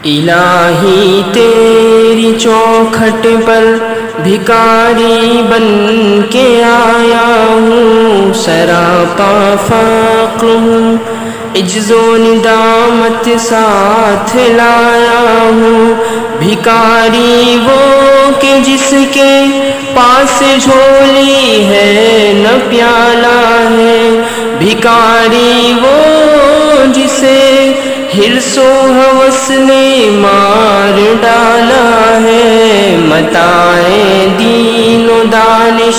الہی تیری چوکھٹ پر بھکاری بن کے آیا ہوں، سراپا فقر ہوں، عجز و ندامت ساتھ لایا ہوں۔ بھکاری وہ کہ جس کے پاس جھولی ہے نہ پیالہ ہے، بھکاری وہ جسے حرص و ہوس نے مار ڈالا ہے۔ متاع دین و دانش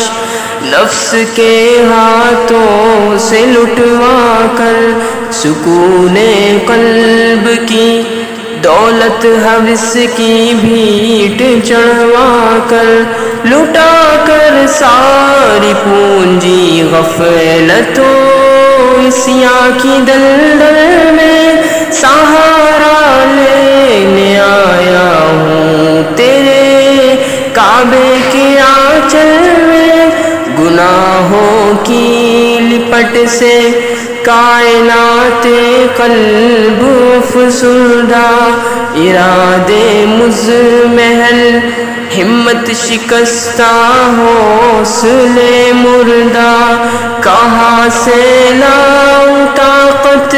نفس کے ہاتھوں سے لٹوا کر، سکون قلب کی دولت ہوس کی بھیٹ چڑھوا کر، لٹا کر ساری پونجی غفلت و عصیاں کی دلدل میں سہارا لینے آیا ہوں تیرے کعبے کے آنچل میں۔ گناہوں کی لپٹ سے کائنات قلب افسردہ، ارادے مزمحل ہمت شکستہ، حوصلے مردہ، کہاں سے لاؤں طاقت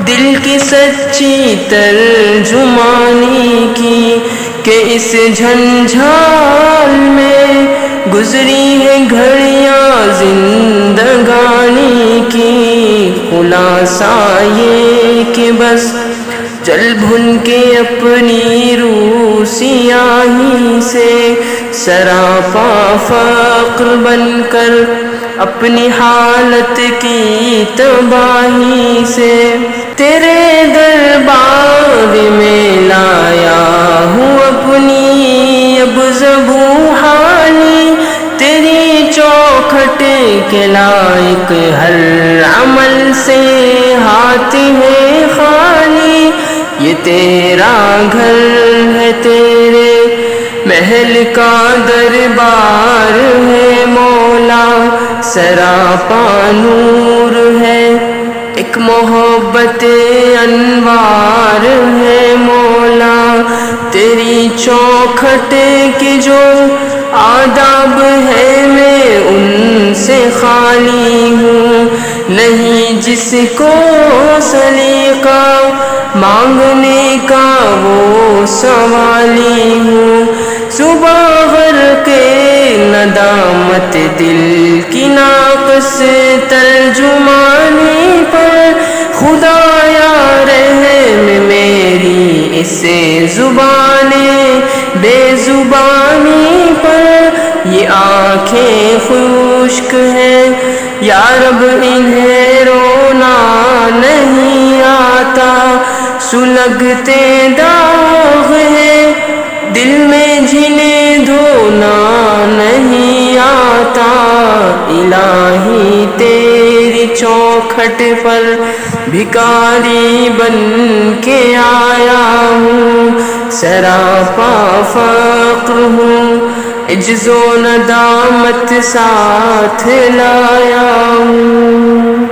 دل کی سچی ترجمانی کی، کہ اس جھنجھال میں گزری ہے گھڑیاں زندگانی کی۔ خلاصہ یہ کہ بس جل بھن کے اپنی روح سیاہی سے، سراپا فقر بن کر اپنی حالت کی تباہی سے، تیرے دربار میں لایا ہوں اپنی اب زبوں حالی، تیری چوکھٹ کے لائق ہر عمل سے ہاتھ ہے خالی۔ یہ تیرا گھر ہے، تیرے محل کا دربار ہے مولا، سراپا نور ہے، ایک محبت انوار ہے مولا۔ تیری چوکھٹ کے جو آداب ہے میں ان سے خالی ہوں، نہیں جس کو سلیقہ مانگنے کا وہ سوالی ہوں۔ صبح غر کے ندامت دل کی ناقص ترجمانی پر، خدایا رحم میری اس زبان بے زبانی پر۔ یہ آنکھیں خشک ہیں یا رب انہیں رونا نہیں آتا، سلگتے داغ ہیں دل میں جنہیں دھونا نہیں آتا۔ الہی تیری چوکھٹ پر بھکاری بن کے آیا ہوں، سراپا فقر ہوں، عجز و ندامت ساتھ لایا ہوں۔